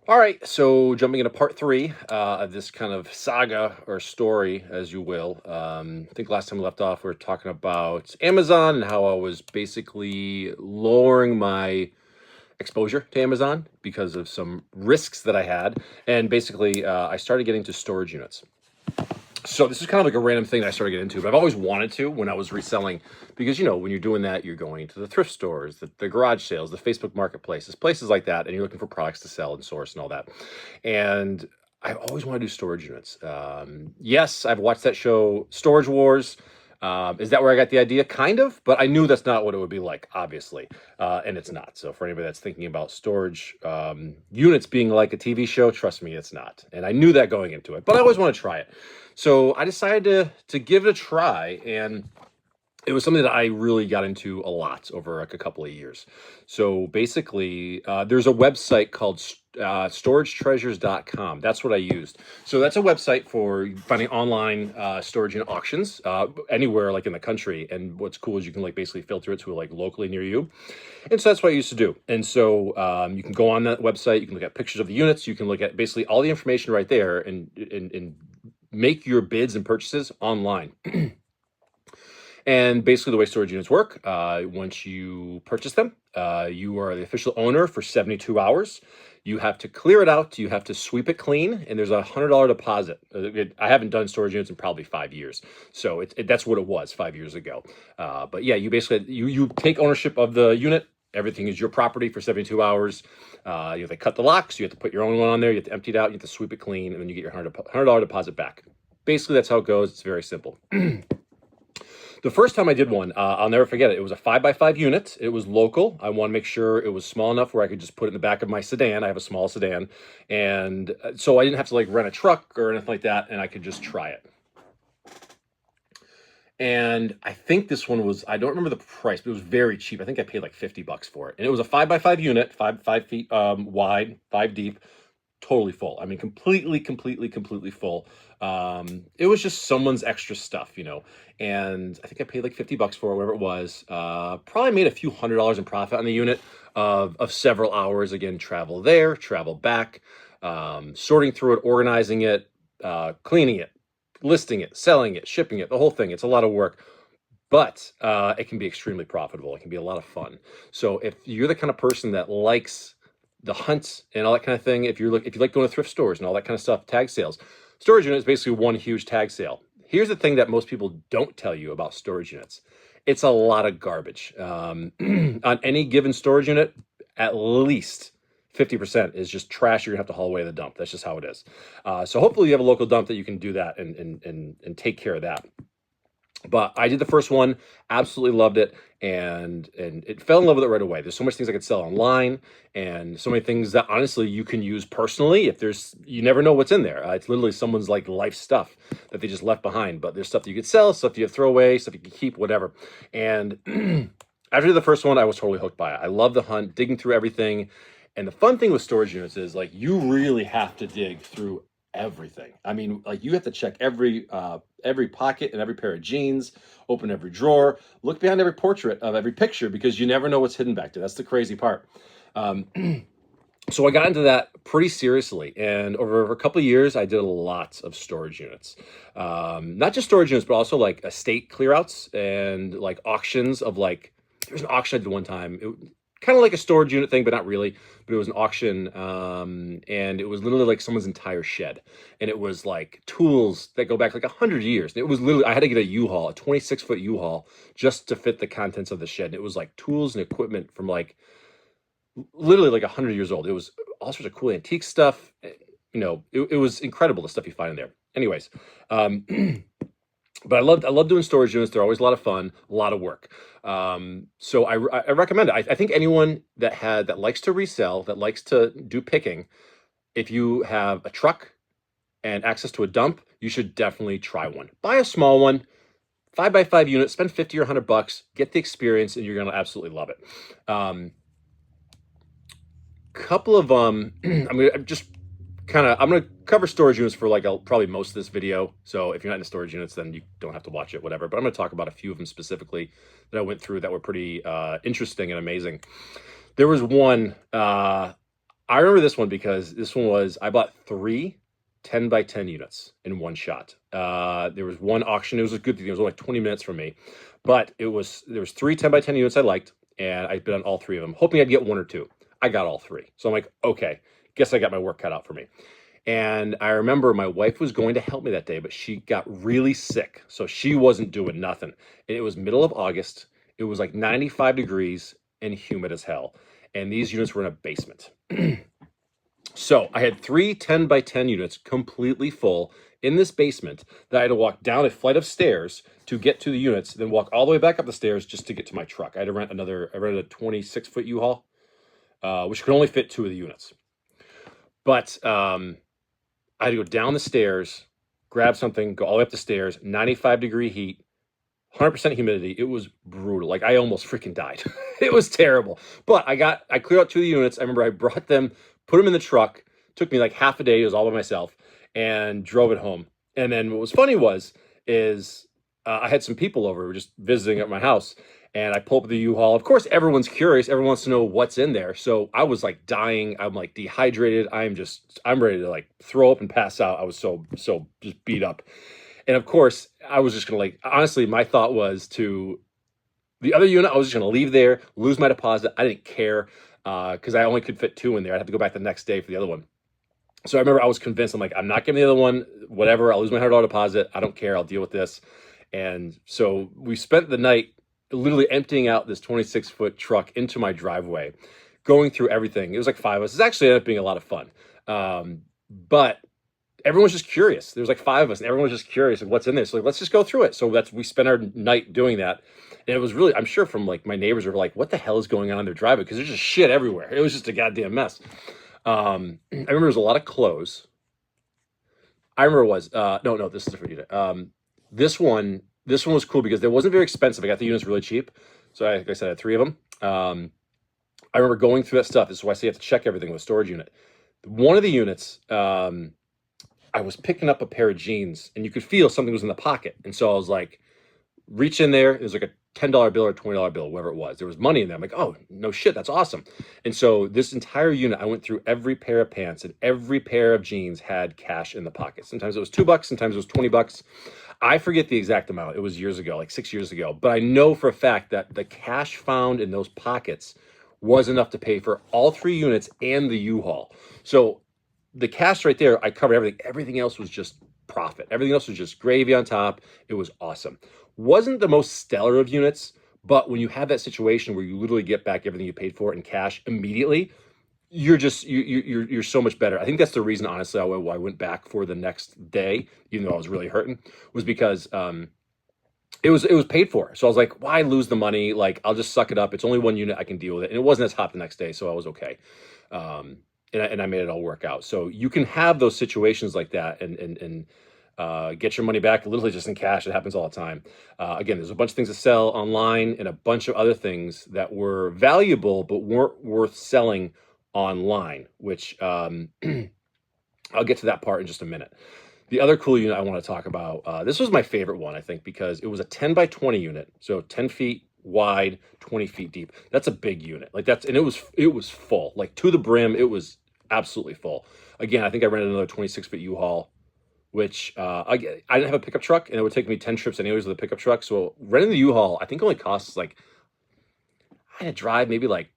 All right, so jumping into part three of this kind of saga or story, as you will. I think last time we left off, we were talking about Amazon and how I was basically lowering my exposure to Amazon because of some risks that I had. And basically, I started getting to storage units. So this is kind of like a random thing that I started getting into, but I've always wanted to when I was reselling, because when you're doing that, you're going to the thrift stores, the garage sales, the Facebook marketplaces, places like that, and you're looking for products to sell and source and all that. And I've always wanted to do storage units. Yes, I've watched that show, Storage Wars. Is that where I got the idea? Kind of, but I knew that's not what it would be like, obviously, and it's not. So for anybody that's thinking about storage units being like a TV show, trust me, it's not. And I knew that going into it, but I always want to try it. So I decided to give it a try, and it was something that I really got into a lot over like a couple of years. So basically, there's a website called storagetreasures.com. That's what I used. So that's a website for finding online storage and auctions anywhere like in the country. And what's cool is you can like basically filter it to like locally near you. And so that's what I used to do. And so you can go on that website. You can look at pictures of the units. You can look at basically all the information right there and make your bids and purchases online. And basically, the way storage units work, once you purchase them, you are the official owner for 72 hours. You have to clear it out. You have to sweep it clean, and there's a $100 deposit. I haven't done storage units in probably 5 years, so that's what it was 5 years ago. But yeah, you basically you take ownership of the unit. Everything is your property for 72 hours. You have to cut the locks. You have to put your own one on there. You have to empty it out. You have to sweep it clean, and then you get your $100 deposit back. Basically, that's how it goes. It's very simple. The first time I did one, I'll never forget it. It was a 5x5 unit. It was local. I want to make sure it was small enough where I could just put it in the back of my sedan. I have a small sedan. And so I didn't have to like rent a truck or anything like that. And I could just try it. And I think this one was, I don't remember the price, but it was very cheap. I think I paid like $50 for it. And it was a 5x5 unit, five feet wide, 5 deep, totally full. I mean, completely full. It was just someone's extra stuff, and I think I paid like $50 for it, whatever it was. Probably made a few $100s in profit on the unit of several hours. Again, travel there, travel back, sorting through it, organizing it, cleaning it, listing it, selling it, shipping it, the whole thing. It's a lot of work, but it can be extremely profitable. It can be a lot of fun. So if you're the kind of person that likes the hunt and all that kind of thing, if you like going to thrift stores and all that kind of stuff, tag sales, storage unit is basically one huge tag sale. Here's the thing that most people don't tell you about storage units. It's a lot of garbage. On any given storage unit, at least 50% is just trash you're gonna have to haul away to the dump. That's just how it is. So hopefully you have a local dump that you can do that and take care of that. But I did the first one, absolutely loved it, and it fell in love with it right away. There's so much things I could sell online, and so many things that honestly you can use personally. You never know what's in there. It's literally someone's like life stuff that they just left behind. But there's stuff that you could sell, stuff you have to throw away, stuff you can keep, whatever. And after the first one, I was totally hooked by it. I love the hunt, digging through everything. And the fun thing with storage units is like you really have to dig through everything. I mean, like you have to check every pocket and every pair of jeans, open every drawer, look behind every portrait of every picture, because you never know what's hidden back there. That's the crazy part. So I got into that pretty seriously, and over a couple of years, I did lots of storage units. Not just storage units, but also like estate clearouts and like auctions of like. There's an auction I did one time. Kind of like a storage unit thing, but not really. But it was an auction, and it was literally like someone's entire shed, and it was like tools that go back like 100 years. And it was literally, I had to get a U-Haul, a 26-foot U-Haul, just to fit the contents of the shed. And it was like tools and equipment from like literally like 100 years old. It was all sorts of cool antique stuff. It was incredible, the stuff you find in there. Anyways, but I love doing storage units. They're always a lot of fun, a lot of work. So I recommend it. I think anyone that likes to resell, that likes to do picking, if you have a truck and access to a dump, you should definitely try one. Buy a small one, 5x5 unit, spend 50 or $100, get the experience, and you're gonna absolutely love it. Couple of I'm gonna cover storage units for like probably most of this video. So if you're not into storage units, then you don't have to watch it, whatever. But I'm gonna talk about a few of them specifically that I went through that were pretty interesting and amazing. There was one I remember this one because this one was, I bought three 10 by 10 units in one shot. There was one auction. It was a good thing. It was only like 20 minutes from me, but there was three 10 by 10 units I liked, and I bid on all three of them, hoping I'd get one or two. I got all three. So I'm like, okay, guess I got my work cut out for me. And I remember my wife was going to help me that day, but she got really sick. So she wasn't doing nothing. And it was middle of August. It was like 95 degrees and humid as hell. And these units were in a basement. So I had three 10 by 10 units completely full in this basement that I had to walk down a flight of stairs to get to the units, then walk all the way back up the stairs just to get to my truck. I had to I rented a 26-foot U-Haul, which could only fit two of the units. But I had to go down the stairs, grab something, go all the way up the stairs, 95-degree heat, 100% humidity. It was brutal. Like, I almost freaking died. It was terrible. But I cleared out two of the units. I remember I brought them, put them in the truck. Took me like half a day. It was all by myself, and drove it home. And then what was funny is I had some people over who were just visiting at my house, and I pull up the U-Haul. Of course, everyone's curious. Everyone wants to know what's in there. So I was like dying. I'm like dehydrated. I'm ready to like throw up and pass out. I was so just beat up. And of course, I was just gonna, like, honestly, my thought was to the other unit, I was just gonna leave there, lose my deposit. I didn't care because I only could fit two in there. I'd have to go back the next day for the other one. So I remember I was convinced, I'm like, I'm not getting the other one, whatever. I'll lose my $100 deposit. I don't care. I'll deal with this. And so we spent the night literally emptying out this 26-foot truck into my driveway, going through everything. It was like five of us. It actually ended up being a lot of fun. But everyone was just curious. There was like five of us, and everyone was just curious of what's in there. So like, let's just go through it. So we spent our night doing that. And it was really, I'm sure from like my neighbors were like, what the hell is going on in their driveway? Because there's just shit everywhere. It was just a goddamn mess. I remember there was a lot of clothes. I remember it was, no, this is a different unit. This one was cool because it wasn't very expensive. I got the units really cheap. So like I said, I had three of them. I remember going through that stuff. This is why I say you have to check everything with a storage unit. One of the units, I was picking up a pair of jeans, and you could feel something was in the pocket. And so I was like, reach in there. It was like a $10 bill or $20 bill, whatever it was. There was money in there. I'm like, oh, no shit, that's awesome. And so this entire unit, I went through every pair of pants, and every pair of jeans had cash in the pocket. Sometimes it was $2, sometimes it was $20. I forget the exact amount. It was years ago, like 6 years ago. But I know for a fact that the cash found in those pockets was enough to pay for all three units and the U-Haul. So the cash right there, I covered everything. Everything else was just profit. Everything else was just gravy on top. It was awesome. Wasn't the most stellar of units, but when you have that situation where you literally get back everything you paid for in cash immediately, you're so much better. I think that's the reason, honestly, why I went back for the next day, even though I was really hurting, was because it was paid for. So I was like, why lose the money? Like, I'll just suck it up. It's only one unit. I can deal with it. And it wasn't as hot the next day, so I was okay. And I made it all work out. So you can have those situations like that and get your money back literally just in cash. It happens all the time. Again, there's a bunch of things to sell online and a bunch of other things that were valuable but weren't worth selling online, which I'll get to that part in just a minute. The other cool unit I want to talk about, this was my favorite one, I think, because it was a 10 by 20 unit. So 10 feet wide, 20 feet deep. That's a big unit. Like and it was full, like to the brim. It was absolutely full. Again, I think I rented another 26-foot U-Haul, which I didn't have a pickup truck, and it would take me 10 trips anyways with a pickup truck. So renting the U-Haul, I think only costs like, I had to drive maybe like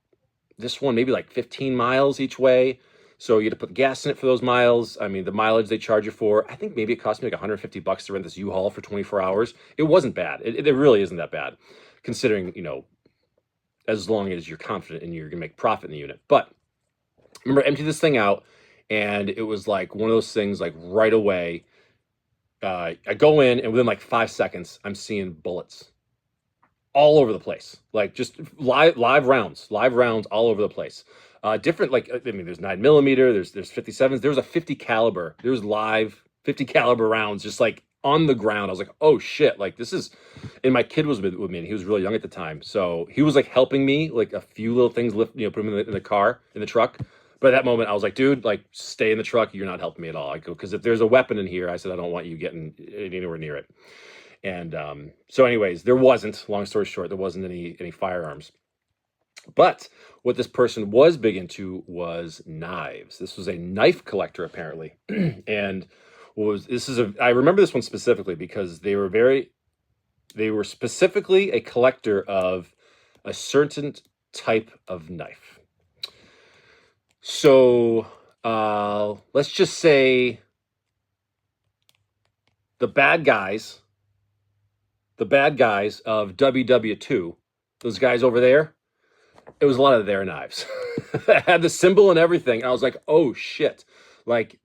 this one, maybe like 15 miles each way. So you had to put gas in it for those miles. I mean, the mileage they charge you for, I think maybe it cost me like $150 to rent this U-Haul for 24 hours. It wasn't bad. It really isn't that bad, considering, as long as you're confident and you're going to make profit in the unit. But I remember empty this thing out, and it was like one of those things, like right away, I go in, and within like 5 seconds, I'm seeing bullets all over the place, like just live rounds all over the place. Different, like, I mean, there's 9mm, there's 57s, there was a 50 caliber, there's live 50 caliber rounds just like on the ground. I was like, oh shit, like this is, and my kid was with me, and he was really young at the time, so he was like helping me, like a few little things, lift, put him in the car, in the truck. But at that moment, I was like, dude, like, stay in the truck. You're not helping me at all. I go, because if there's a weapon in here, I said, I don't want you getting anywhere near it. And so anyways, there wasn't, long story short, there wasn't any firearms. But what this person was big into was knives. This was a knife collector apparently, and was this is a I remember this one specifically because they were specifically a collector of a certain type of knife. So let's just say the bad guys, the bad guys of WW2, those guys over there, it was a lot of their knives. It had the symbol and everything. And I was like, oh shit. Like,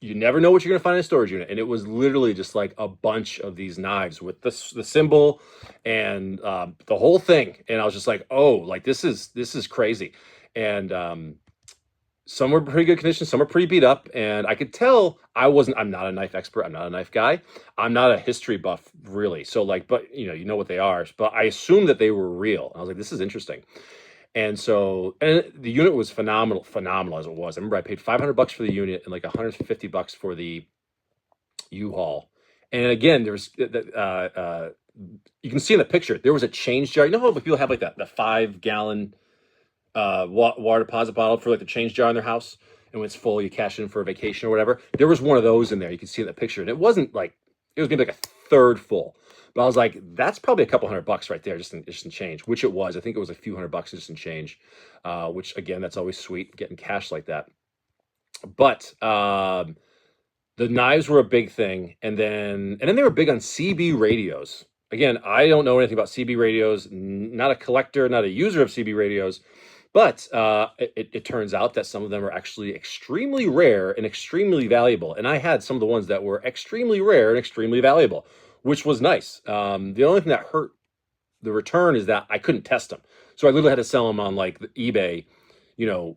you never know what you're going to find in a storage unit. And it was literally just like a bunch of these knives with the symbol and the whole thing. And I was just like, oh, like this is crazy. And some were pretty good condition, some were pretty beat up, and I could tell I'm not a knife expert, I'm not a knife guy, I'm not a history buff really. So like, but you know what they are, but I assumed that they were real. I was like, this is interesting. And so, and the unit was phenomenal as it was. I remember I paid $500 for the unit and like $150 for the U-Haul. And again, there was you can see in the picture there was a change jar. You know how people have like that the 5-gallon water deposit bottle for like the change jar in their house, and when it's full, you cash it in for a vacation or whatever. There was one of those in there. You can see in the picture, and it wasn't like it was maybe like a third full. But I was like, that's probably a couple $100 right there, just in change, which it was. I think it was a few $100 just in change, which again, that's always sweet getting cash like that. But the knives were a big thing, and then they were big on CB radios. Again, I don't know anything about CB radios. Not a collector, not a user of CB radios, but it turns out that some of them are actually extremely rare and extremely valuable. And I had some of the ones that were extremely rare and extremely valuable, which was nice. The only thing that hurt the return is that I couldn't test them. So I literally had to sell them on like the eBay, you know,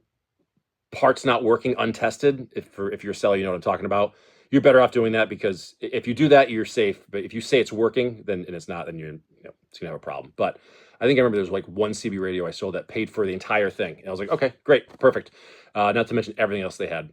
parts not working untested. If you're a seller, you know what I'm talking about. You're better off doing that, because if you do that, you're safe. But if you say it's working, then and it's not, then it's gonna have a problem. But I think I remember there was like one CB radio I sold that paid for the entire thing, and I was like, okay, great, perfect. Not to mention everything else they had.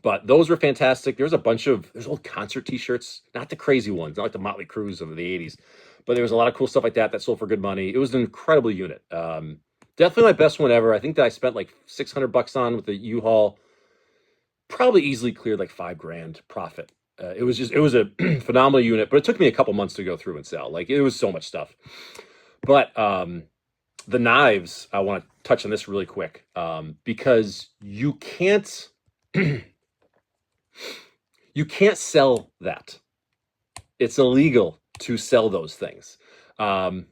But those were fantastic. There's old concert T-shirts, not the crazy ones, not like the Motley Crues of the '80s, but there was a lot of cool stuff like that sold for good money. It was an incredible unit. Definitely my best one ever. I think that I spent like $600 on with the U-Haul. Probably easily cleared like $5,000 profit. It was a phenomenal unit, but it took me a couple months to go through and sell. Like, it was so much stuff. But the knives, I want to touch on this really quick, because you can't sell that. It's illegal to sell those things. So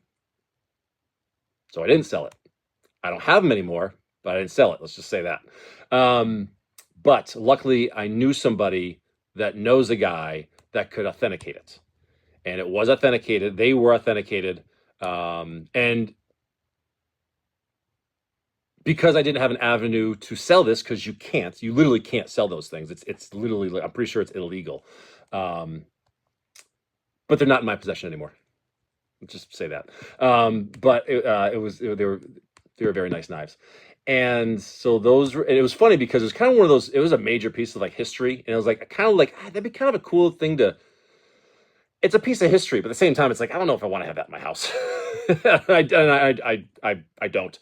I didn't sell it. I don't have them anymore, but I didn't sell it. Let's just say that. But luckily, I knew somebody that knows a guy that could authenticate it. And it was authenticated. They were authenticated. And because I didn't have an avenue to sell this, because you literally can't sell those things. It's literally, I'm pretty sure it's illegal. But they're not in my possession anymore. Let's just say that. But they were very nice knives. And so and it was funny because it was kind of one of those, it was a major piece of like history. And it was like, kind of like, that'd be kind of a cool thing it's a piece of history, but at the same time, it's like, I don't know if I want to have that in my house. I don't.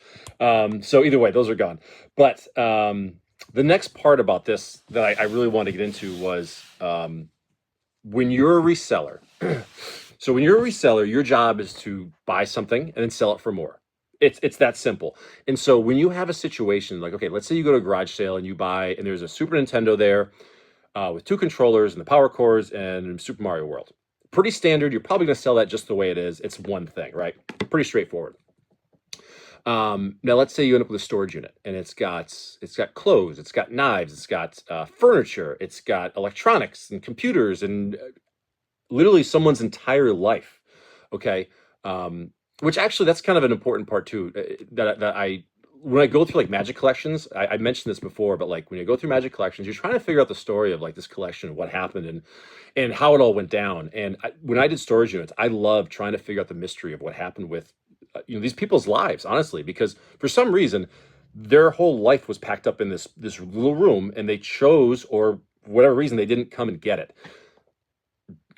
So either way, those are gone. But the next part about this that I really wanted to get into was when you're a reseller. So when you're a reseller, your job is to buy something and then sell it for more. It's that simple. And so when you have a situation like, okay, let's say you go to a garage sale and you buy, and there's a Super Nintendo there with 2 controllers and the power cores and Super Mario World. Pretty standard. You're probably going to sell that just the way it is. It's one thing, right? Pretty straightforward. Now let's say you end up with a storage unit, and it's got clothes, it's got knives, it's got furniture, it's got electronics and computers, and literally someone's entire life. Okay. Which actually, that's kind of an important part too, when I go through like Magic collections, I mentioned this before, but like when you go through Magic collections, you're trying to figure out the story of like this collection, what happened, and how it all went down. And when I did storage units, I loved trying to figure out the mystery of what happened with these people's lives, honestly, because for some reason their whole life was packed up in this little room, and they chose, or whatever reason, they didn't come and get it.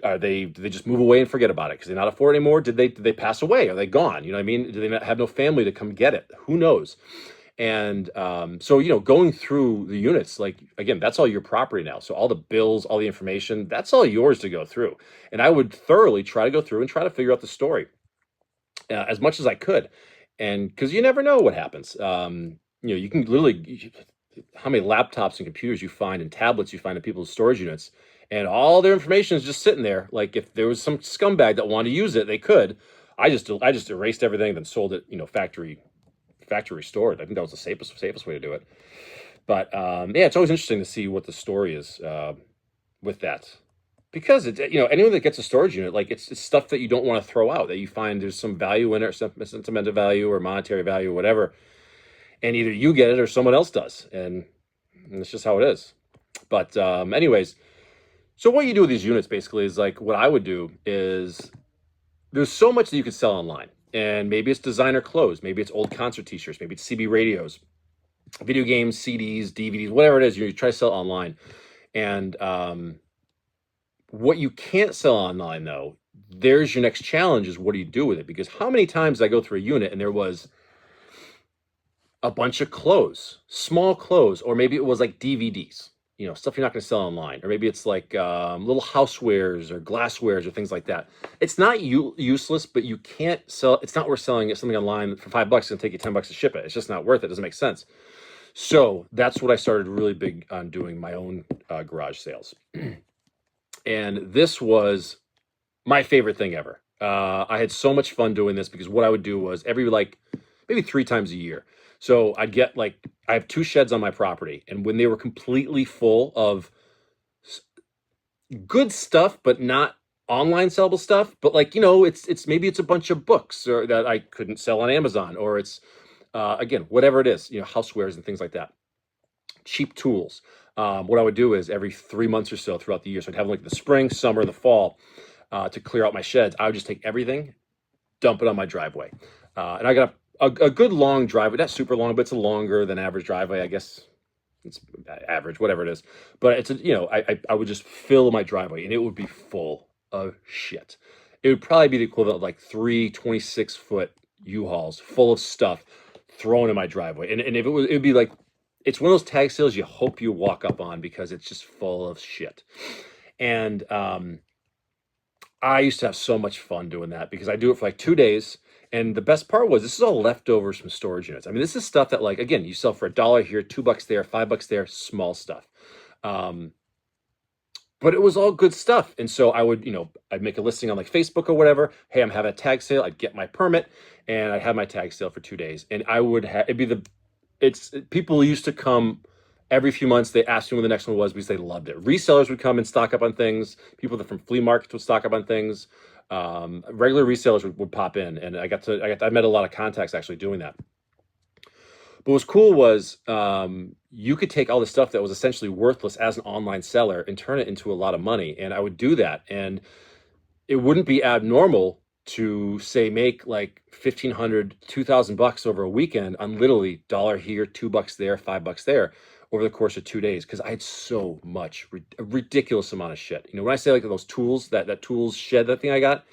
did they just move away and forget about it because they not afford it anymore? Did they pass away? Are they gone? You know what I mean? Do they not have no family to come get it? Who knows? And so, going through the units, like, again, that's all your property now. So all the bills, all the information, that's all yours to go through. And I would thoroughly try to go through and try to figure out the story as much as I could. And because you never know what happens. You can literally, how many laptops and computers you find and tablets you find in people's storage units, and all their information is just sitting there. Like, if there was some scumbag that wanted to use it, they could. I just erased everything, then sold it, factory restored. I think that was the safest way to do it. But yeah, it's always interesting to see what the story is with that, because anyone that gets a storage unit, like, it's stuff that you don't want to throw out, that you find there's some value in it, or some sentimental value or monetary value or whatever, and either you get it or someone else does, and it's just how it is. But anyways, so what you do with these units basically is, like, what I would do is, there's so much that you can sell online. And maybe it's designer clothes, maybe it's old concert t-shirts, maybe it's CB radios, video games, CDs, DVDs, whatever it is, you try to sell online. And what you can't sell online, though, there's your next challenge, is what do you do with it? Because how many times I go through a unit and there was a bunch of clothes, small clothes, or maybe it was like DVDs, stuff you're not going to sell online, or maybe it's like little housewares or glasswares or things like that. It's not useless, but you can't sell. It's not worth selling something online for $5. It's going to take you $10 to ship it. It's just not worth it. It doesn't make sense. So that's what I started really big on doing, my own garage sales. And this was my favorite thing ever. I had so much fun doing this, because what I would do was maybe 3 times a year. So I have 2 sheds on my property, and when they were completely full of good stuff, but not online sellable stuff, but it's maybe it's a bunch of books or that I couldn't sell on Amazon, or it's again, whatever it is, housewares and things like that, cheap tools. What I would do is, every 3 months or so throughout the year, so I'd have like the spring, summer, the fall, to clear out my sheds. I would just take everything, dump it on my driveway, and I got a good long driveway, not super long, but it's a longer than average driveway. I guess it's average, whatever it is. But it's I would just fill my driveway, and it would be full of shit. It would probably be the equivalent of like 3 26-foot U-Hauls full of stuff thrown in my driveway. And if it'd be like, it's one of those tag sales you hope you walk up on, because it's just full of shit. And I used to have so much fun doing that, because I do it for like 2 days. And the best part was, this is all leftovers from storage units. I mean, this is stuff that, like, again, you sell for $1 here, $2 there, $5 there, small stuff. But it was all good stuff. And so I would, I'd make a listing on like Facebook or whatever. Hey, I'm having a tag sale. I'd get my permit, and I'd have my tag sale for 2 days. And I would have, people used to come every few months. They asked me when the next one was, because they loved it. Resellers would come and stock up on things. People that from flea markets would stock up on things. Regular resellers would pop in, and I met a lot of contacts actually doing that. But what's cool was, you could take all the stuff that was essentially worthless as an online seller and turn it into a lot of money. And I would do that, and it wouldn't be abnormal to, say, make like $1,500, $2,000 over a weekend on literally $1 here, $2 there, $5 there, over the course of 2 days, because I had so much, a ridiculous amount of shit. When I say like those tools, that tools shed, that thing I got,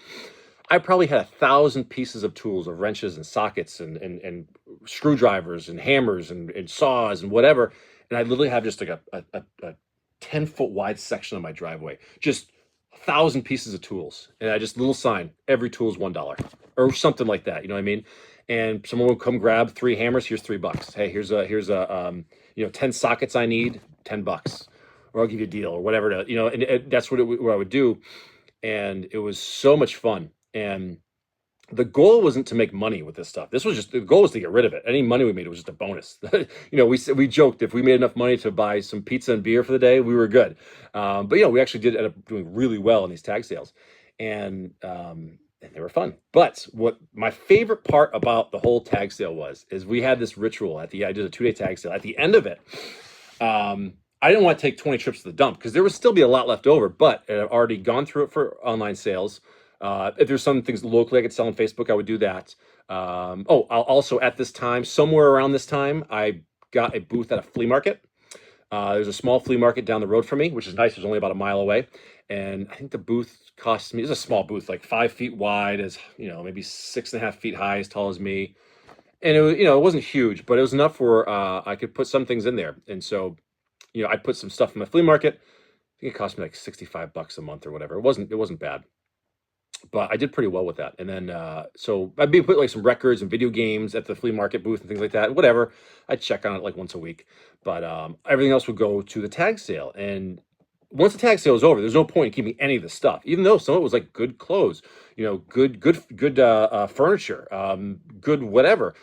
I probably had 1,000 pieces of tools, of wrenches and sockets and screwdrivers and hammers and saws and whatever. And I literally have just like a 10-foot wide section of my driveway, just 1,000 pieces of tools. And I just, little sign, every tool is $1 or something like that. You know what I mean? And someone will come grab 3 hammers. Here's $3. Hey, here's a 10 sockets I need, $10, or I'll give you a deal, or whatever. And that's what I would do. And it was so much fun. And the goal wasn't to make money with this stuff. The goal was to get rid of it. Any money we made, it was just a bonus. We joked, if we made enough money to buy some pizza and beer for the day, we were good. But we actually did end up doing really well in these tag sales. And they were fun. But what my favorite part about the whole tag sale is we had this ritual I did a 2-day tag sale. At the end of it, I didn't want to take 20 trips to the dump, because there would still be a lot left over, but I've already gone through it for online sales. If there's some things locally I could sell on Facebook, I would do that. I'll also, at this time, somewhere around this time, I got a booth at a flea market. There's a small flea market down the road from me, which is nice. It's only about a mile away. And I think the booth cost me, it's a small booth, like 5 feet wide, as maybe 6.5 feet high, as tall as me. And it was, it wasn't huge, but it was enough where I could put some things in there. And so, I put some stuff in my flea market. I think it cost me like $65 a month or whatever. It wasn't bad, but I did pretty well with that. And then, so I'd be put like some records and video games at the flea market booth and things like that. Whatever, I'd check on it like once a week. But everything else would go to the tag sale. And once the tag sale was over, there's no point in keeping any of the stuff, even though some of it was like good clothes, good furniture, good whatever.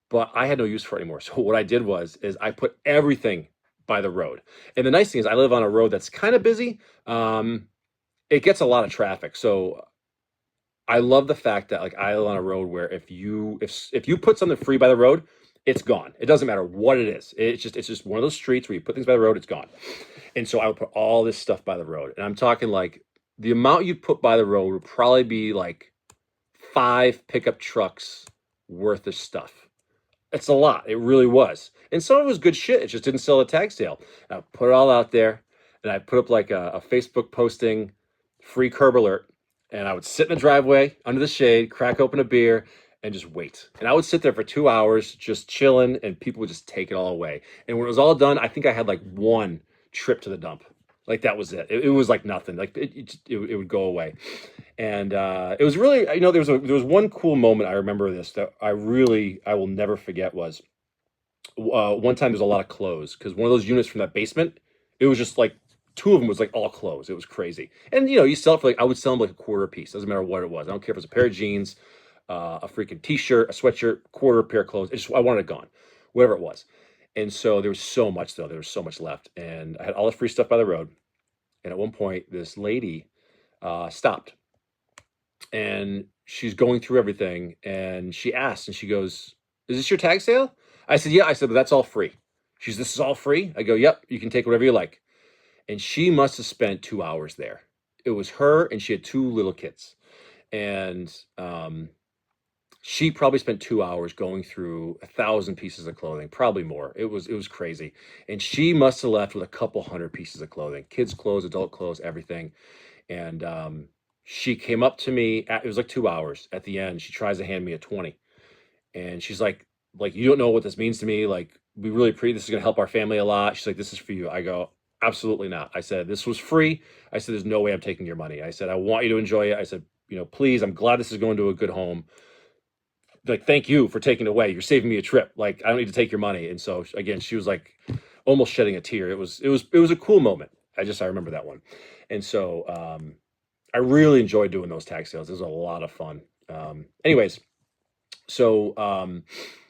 But I had no use for it anymore. So what I did is I put everything by the road. And the nice thing is I live on a road that's kind of busy. It gets a lot of traffic. So I love the fact that like I live on a road where if you put something free by the road, it's gone. It doesn't matter what it is. It's just one of those streets where you put things by the road, it's gone. And so I would put all this stuff by the road. And I'm talking like the amount you put by the road would probably be like 5 pickup trucks worth of stuff. It's a lot. It really was. And some of it was good shit. It just didn't sell at tag sale. And I put it all out there, and I put up like a Facebook posting, free curb alert. And I would sit in the driveway under the shade, crack open a beer, and just wait. And I would sit there for 2 hours just chilling, and people would just take it all away. And when it was all done, I think I had like one trip to the dump. Like that was it. It was like nothing. Like it would go away. And it was really, there was one cool moment I remember this that I will never forget was one time there's a lot of clothes because one of those units from that basement, it was just like two of them was like all clothes. It was crazy. And you sell it for like I would sell them like a quarter a piece. Doesn't matter what it was. I don't care if it's a pair of jeans, a freaking t-shirt, a sweatshirt, quarter pair of clothes. I wanted it gone, whatever it was. And so there was so much though. There was so much left, and I had all the free stuff by the road. And at one point, this lady stopped, and she's going through everything, and she asked, and she goes, "Is this your tag sale?" I said, "Yeah." I said, "But that's all free." She's, "This is all free?" I go, "Yep, you can take whatever you like." And she must have spent 2 hours there. It was her, and she had two little kids. And she probably spent 2 hours going through 1,000 pieces of clothing, probably more. It was crazy. And she must have left with a couple hundred pieces of clothing, kids' clothes, adult clothes, everything. And she came up to me, it was like 2 hours. At the end, she tries to hand me a 20. And she's like, "You don't know what this means to me. Like, we really this is going to help our family a lot." She's like, "This is for you." I go, "Absolutely not." I said, "This was free." I said, "There's no way I'm taking your money." I said, "I want you to enjoy it." I said, "Please, I'm glad this is going to a good home. Like, thank you for taking it away. You're saving me a trip. Like, I don't need to take your money." And so again, she was like almost shedding a tear. It was a cool moment. I remember that one. And so I really enjoyed doing those tag sales. It was a lot of fun. Anyways, so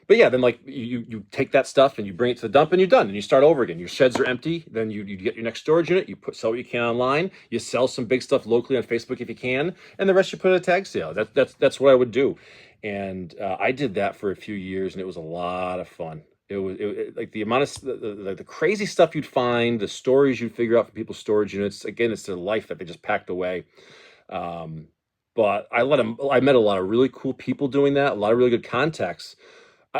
but yeah, then like you take that stuff and you bring it to the dump and you're done and you start over again. Your sheds are empty. Then you get your next storage unit. Sell what you can online. You sell some big stuff locally on Facebook if you can, and the rest you put at a tag sale. That's what I would do. And I did that for a few years, and it was a lot of fun. Like the amount of the crazy stuff you'd find, the stories you'd figure out from people's storage units. Again, it's their life that they just packed away. Um, but I met a lot of really cool people doing that. A lot of really good contacts,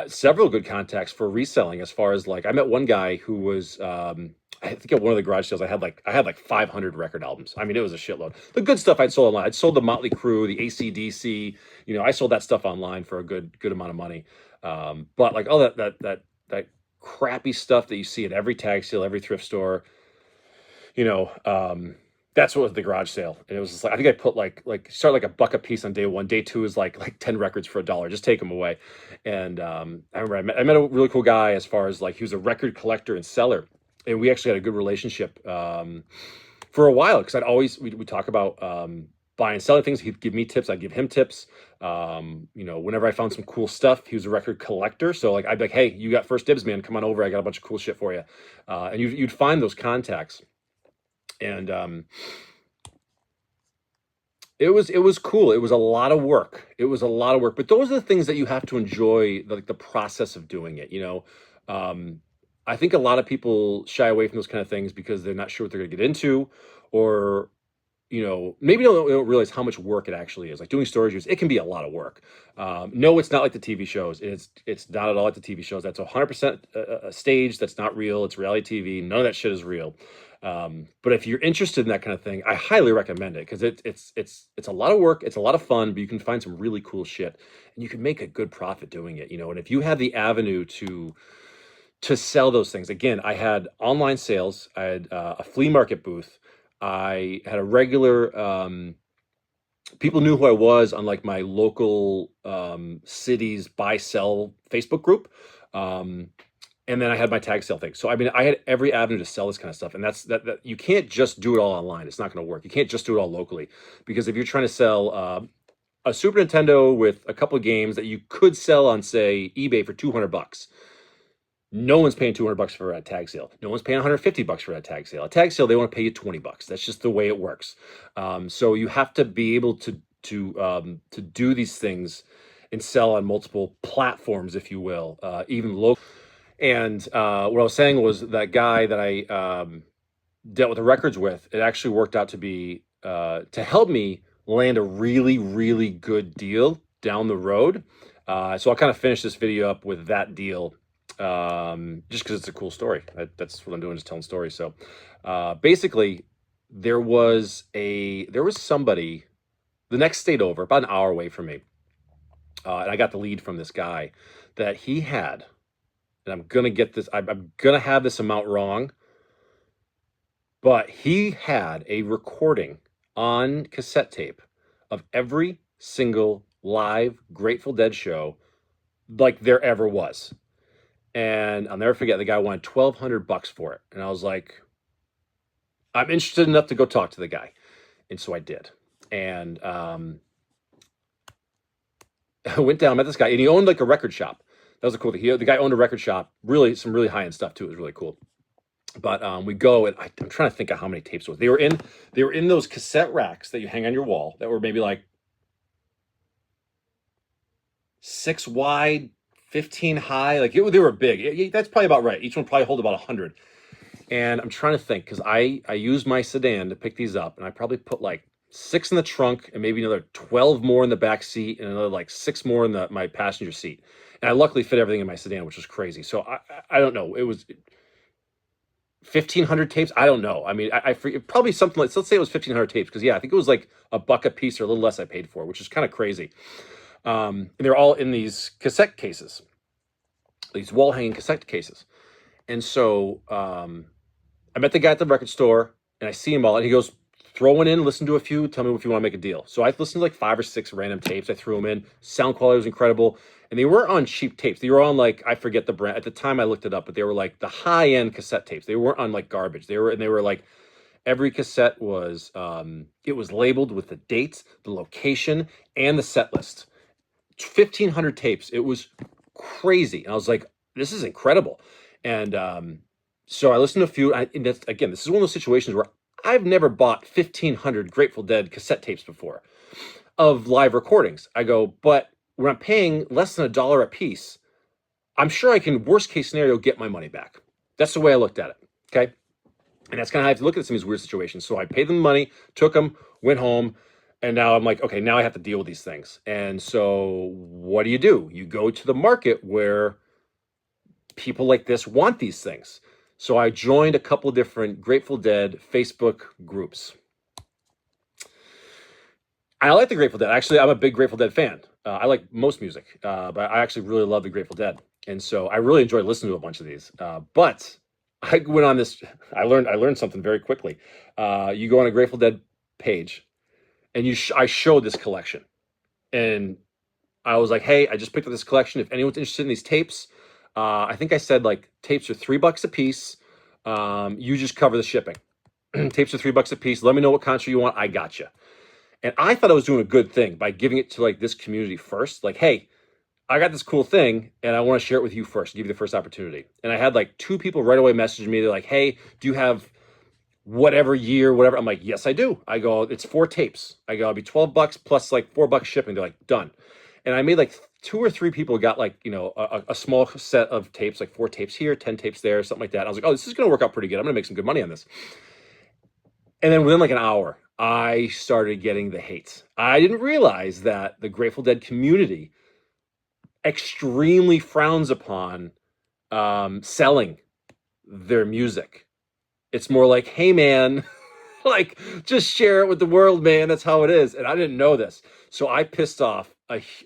several good contacts for reselling. As far as like, I met one guy who was, I think at one of the garage sales, I had like 500 record albums. I mean, it was a shitload. The good stuff I'd sold online. I'd sold the Motley Crue, the AC/DC. I sold that stuff online for a good amount of money. But like all that crappy stuff that you see at every tag sale, every thrift store, you know, that's what was the garage sale. And it was just like, I think I put like start like $1 a piece on day one. Day two is like 10 records for $1. Just take them away. And I remember I met a really cool guy, as far as like he was a record collector and seller. And we actually had a good relationship for a while, because we talk about buying and selling things. He'd give me tips, I'd give him tips. Whenever I found some cool stuff, he was a record collector. So like I'd be like, "Hey, you got first dibs, man. Come on over. I got a bunch of cool shit for you." And you'd find those contacts. And it was cool. It was a lot of work. But those are the things that you have to enjoy, like the process of doing it. I think a lot of people shy away from those kind of things because they're not sure what they're going to get into, or maybe don't realize how much work it actually is. Like doing storage reviews, it can be a lot of work. No, it's not like the TV shows. It's not at all like the TV shows. That's 100% a stage. That's not real. It's reality TV. None of that shit is real. But if you're interested in that kind of thing, I highly recommend it because it's a lot of work. It's a lot of fun, but you can find some really cool shit, and you can make a good profit doing it. And if you have the avenue to sell those things. Again, I had online sales. I had a flea market booth. I had a regular. People knew who I was on like my local city's buy sell Facebook group. And then I had my tag sale thing. So I mean, I had every avenue to sell this kind of stuff, and that you can't just do it all online. It's not going to work. You can't just do it all locally, because if you're trying to sell a Super Nintendo with a couple of games that you could sell on, say, eBay for $200. No one's paying $200 for a tag sale. No one's paying $150 for a tag sale. A tag sale, they want to pay you $20. That's just the way it works. So you have to be able to do these things and sell on multiple platforms, if you will, even local. And what I was saying was that guy that I dealt with the records with, it actually worked out to be to help me land a really, really good deal down the road. So I'll kind of finish this video up with that deal. Just because it's a cool story. That's what I'm doing, just telling stories. So basically, there was somebody the next state over, about an hour away from me, and I got the lead from this guy that he had, and I'm gonna get this. I'm gonna have this amount wrong, but he had a recording on cassette tape of every single live Grateful Dead show like there ever was. And I'll never forget, the guy wanted $1,200 for it. And I was like, I'm interested enough to go talk to the guy. And so I did. And I went down, met this guy, and he owned like a record shop. That was a cool thing. The guy owned a record shop, some really high-end stuff too. It was really cool. But we go, and I'm trying to think of how many tapes it was. They were in those cassette racks that you hang on your wall that were maybe like 6 wide, 15 high. Like they were big. That's probably about right. Each one probably hold about 100. And I'm trying to think, because I used my sedan to pick these up, and I probably put like 6 in the trunk and maybe another 12 more in the back seat and another like 6 more in my passenger seat. And I luckily fit everything in my sedan, which was crazy. So I don't know. It was 1,500 tapes. I don't know. I mean, I forget, probably something like, let's say it was 1,500 tapes, because yeah, I think it was like $1 a piece or a little less I paid for, which is kind of crazy. And they're all in these cassette cases, these wall hanging cassette cases. And so I met the guy at the record store, and I see him all, and he goes, throw one in, listen to a few, tell me if you want to make a deal. So I listened to like 5 or 6 random tapes. I threw them in. Sound quality was incredible. And they weren't on cheap tapes. They were on like, I forget the brand. At the time I looked it up, but they were like the high-end cassette tapes. They weren't on like garbage. They were like, every cassette was, it was labeled with the dates, the location, and the set list. 1,500 tapes. It was crazy. And I was like, this is incredible. And so I listened to a few. And this is one of those situations where I've never bought 1,500 Grateful Dead cassette tapes before of live recordings. I go, but when I'm paying less than $1 a piece, I'm sure I can, worst case scenario, get my money back. That's the way I looked at it. Okay. And that's kind of how I have to look at some of these weird situations. So I paid them money, took them, went home. And now I'm like, okay, now I have to deal with these things. And so what do? You go to the market where people like this want these things. So I joined a couple of different Grateful Dead Facebook groups. I like the Grateful Dead. Actually, I'm a big Grateful Dead fan. I like most music, but I actually really love the Grateful Dead. And so I really enjoyed listening to a bunch of these. But I went on this, I learned something very quickly. You go on a Grateful Dead page, and I showed this collection, and I was like, hey, I just picked up this collection. If anyone's interested in these tapes, I think I said like tapes are $3 a piece. You just cover the shipping. Tapes are $3 a piece. Let me know what concert you want. I got you. And I thought I was doing a good thing by giving it to like this community first. Like, hey, I got this cool thing, and I want to share it with you first, give you the first opportunity. And I had like 2 people right away message me. They're like, hey, do you have whatever year, whatever? I'm like, yes, I do. I go, it's 4 tapes. I go, it'll be $12 plus like $4 shipping. They're like, done. And I made like 2 or 3 people got like, a small set of tapes, like 4 tapes here, 10 tapes there, something like that. And I was like, oh, this is going to work out pretty good. I'm going to make some good money on this. And then within like an hour, I started getting the hate. I didn't realize that the Grateful Dead community extremely frowns upon selling their music. It's more like, hey man, like just share it with the world, man. That's how it is. And I didn't know this. So I pissed off.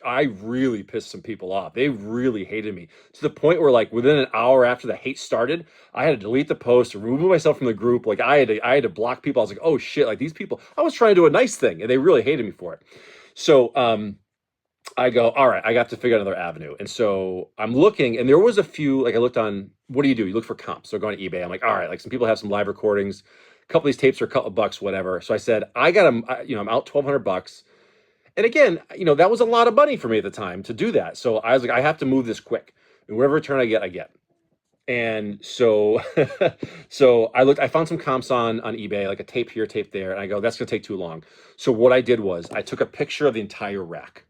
I really pissed some people off. They really hated me to the point where, like, within an hour after the hate started, I had to delete the post, remove myself from the group. Like, I had to block people. I was like, oh shit, like these people, I was trying to do a nice thing and they really hated me for it. So I go, all right, I got to figure out another avenue. And so I'm looking, and there was a few, like I looked on, what do? You look for comps. So going to eBay. I'm like, all right, like some people have some live recordings. A couple of these tapes are a couple of bucks, whatever. So I said, I got them, I'm out $1,200. And again, that was a lot of money for me at the time to do that. So I was like, I have to move this quick. And whatever return I get, I get. And so, so I found some comps on eBay, like a tape here, tape there. And I go, that's going to take too long. So what I did was I took a picture of the entire rack.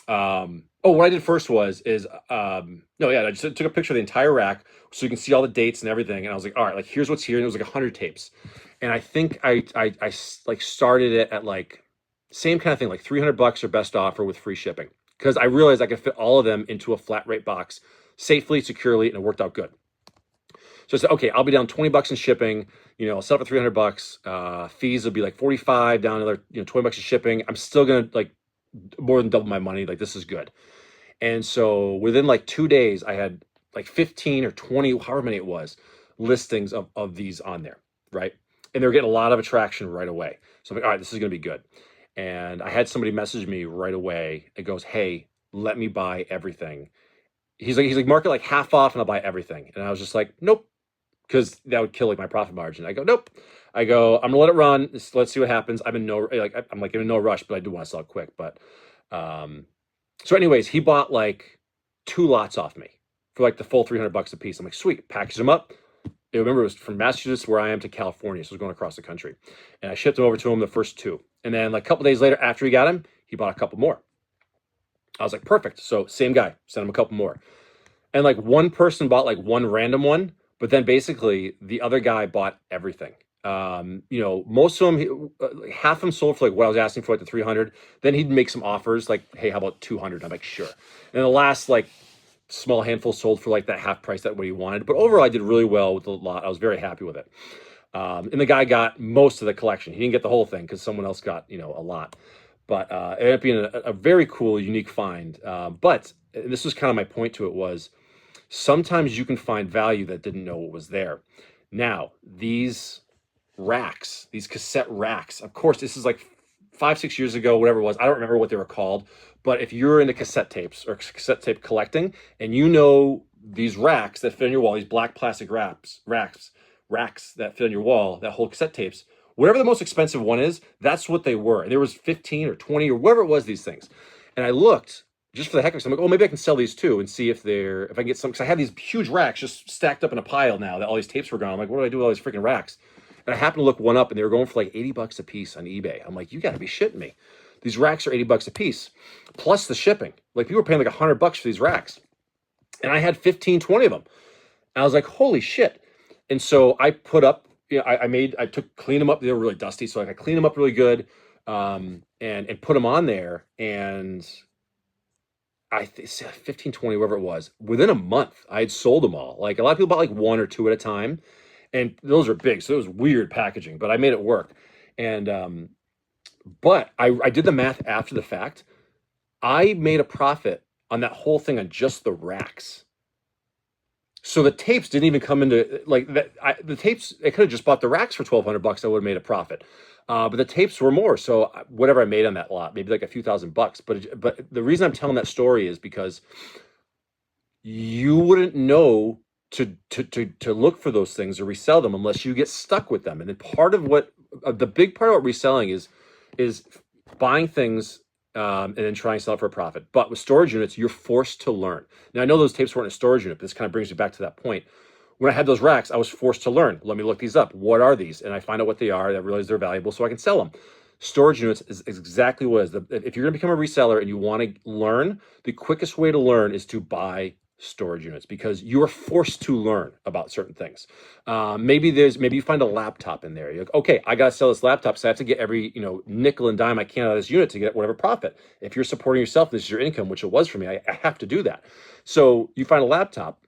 What I did first I just took a picture of the entire rack so you can see all the dates and everything. And I was like, all right, like here's what's here. And it was like 100 tapes. And I think I like started it at like same kind of thing, like $300 or best offer with free shipping. Because I realized I could fit all of them into a flat rate box safely, securely, and it worked out good. So I said, okay, I'll be down $20 in shipping. I'll sell it for $300. Fees will be like 45, down another $20 in shipping. I'm still gonna like more than double my money. Like, this is good. And so within like 2 days, I had like 15 or 20, however many it was, listings of these on there, right? And they were getting a lot of attraction right away. So I'm like, all right, this is gonna be good. And I had somebody message me right away. It goes, hey, let me buy everything. He's like, mark it like half off and I'll buy everything. And I was just like, nope, because that would kill like my profit margin. I go, nope. I go, I'm gonna let it run. Let's see what happens. I'm in no rush, but I do want to sell it quick. But so anyways, he bought like 2 lots off me for like the full $300 a piece. I'm like, sweet, package them up. I remember it was from Massachusetts where I am to California, so it was going across the country. And I shipped them over to him, the first 2. And then like a couple days later, after he got him, he bought a couple more. I was like, perfect. So same guy, sent him a couple more. And like one person bought like one random one, but then basically the other guy bought everything. Most of them, half of them sold for like what I was asking for, like the 300. Then he'd make some offers like, hey, how about 200? I'm like, sure. And the last like small handful sold for like that half price, that what he wanted. But overall, I did really well with the lot. I was very happy with it. And the guy got most of the collection. He didn't get the whole thing because someone else got, a lot. But it ended up being a very cool, unique find. But this was kind of my point to it was, sometimes you can find value that didn't know what was there. Now, these racks, these cassette racks, of course, this is like 5-6 years ago, whatever it was. I don't remember what they were called. But if you're into cassette tapes or cassette tape collecting, and these racks that fit on your wall, these black plastic racks that fit on your wall that hold cassette tapes, whatever the most expensive one is, that's what they were. And there was 15 or 20 or whatever it was, these things. And I looked just for the heck of it. I'm like, oh, maybe I can sell these too and see if I can get some, because I have these huge racks just stacked up in a pile now that all these tapes were gone. I'm like, what do I do with all these freaking racks? And I happened to look one up and they were going for like $80 a piece on eBay. I'm like, you gotta be shitting me. These racks are $80 a piece, plus the shipping. Like, people were paying like $100 for these racks. And I had 15, 20 of them. And I was like, holy shit. And so I put up, cleaned them up. They were really dusty. So I cleaned them up really good, and put them on there. And I think 15, 20, whatever it was, within a month, I had sold them all. Like, a lot of people bought like 1 or 2 at a time. And those are big. So it was weird packaging, but I made it work. And, but I did the math after the fact. I made a profit on that whole thing on just the racks. So the tapes didn't even come into like that. The tapes, I could have just bought the racks for $1,200. I would have made a profit. But the tapes were more. So whatever I made on that lot, maybe like a few $1,000. But the reason I'm telling that story is because you wouldn't know to look for those things or resell them unless you get stuck with them. And then the big part about reselling is buying things and then trying to sell it for a profit. But with storage units, you're forced to learn. Now, I know those tapes weren't in a storage unit, but this kind of brings me back to that point. When I had those racks, I was forced to learn. Let me look these up. What are these? And I find out what they are. I realize they're valuable, so I can sell them. Storage units is exactly what it is. If you're going to become a reseller and you want to learn, the quickest way to learn is to buy storage units because you are forced to learn about certain things. Maybe you find a laptop in there. You're like, okay, I got to sell this laptop, so I have to get every nickel and dime I can out of this unit to get whatever profit. If you're supporting yourself, this is your income, which it was for me. I have to do that. So you find a laptop.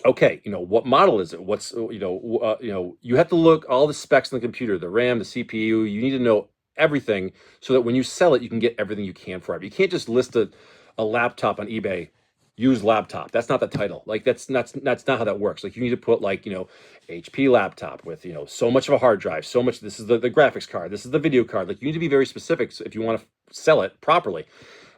Okay, what model is it? What's you have to look all the specs on the computer, the RAM, the CPU. You need to know everything so that when you sell it, you can get everything you can for it. You can't just list a laptop on eBay, used laptop. That's not the title. Like that's not how that works. Like you need to put like HP laptop with so much of a hard drive, so much. This is the graphics card. This is the video card. Like you need to be very specific if you want to sell it properly.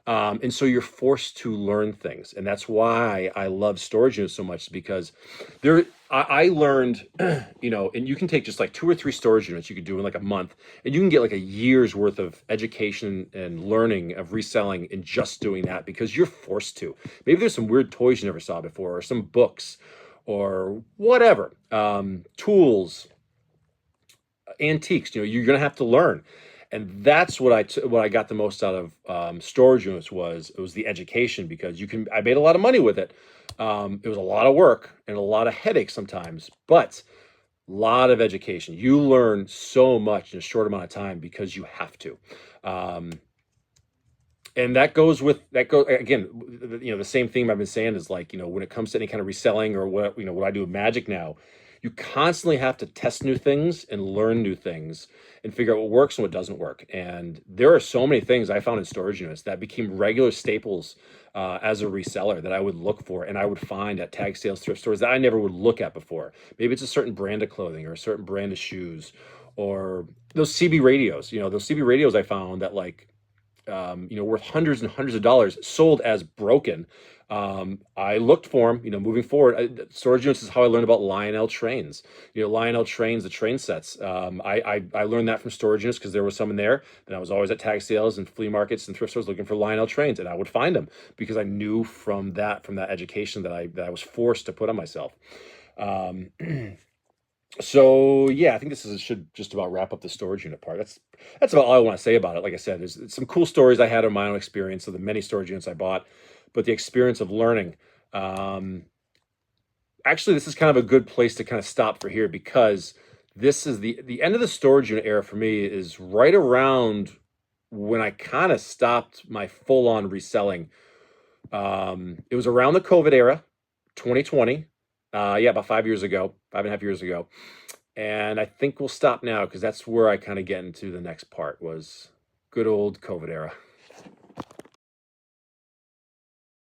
And so you're forced to learn things. And that's why I love storage units so much because I learned, and you can take just like 2 or 3 storage units you could do in like a month, and you can get like a year's worth of education and learning of reselling in just doing that because you're forced to. Maybe there's some weird toys you never saw before, or some books, or whatever, tools, antiques. You're going to have to learn. And that's what I got the most out of storage units was the education because I made a lot of money with it. It was a lot of work and a lot of headaches sometimes, but a lot of education. You learn so much in a short amount of time because you have to. And that goes again, the same theme I've been saying is like, when it comes to any kind of reselling or what I do with magic now, you constantly have to test new things and learn new things and figure out what works and what doesn't work. And there are so many things I found in storage units that became regular staples as a reseller that I would look for and I would find at tag sales, thrift stores that I never would look at before. Maybe it's a certain brand of clothing or a certain brand of shoes or those CB radios. Those CB radios I found that like, worth hundreds and hundreds of dollars, sold as broken. I looked for them, moving forward. Storage units is how I learned about Lionel trains. Lionel trains, the train sets. I learned that from storage units because there was some in there. And I was always at tag sales and flea markets and thrift stores looking for Lionel trains, and I would find them because I knew from that education that I was forced to put on myself. So yeah, I think should just about wrap up the storage unit part. That's about all I want to say about it. Like I said, there's some cool stories I had in my own experience of the many storage units I bought, but the experience of learning. Actually, this is kind of a good place to kind of stop for here because this is the end of the storage unit era for me is right around when I kind of stopped my full-on reselling. It was around the COVID era, 2020. About 5 years ago, 5.5 years ago. And I think we'll stop now because that's where I kind of get into the next part was good old COVID era.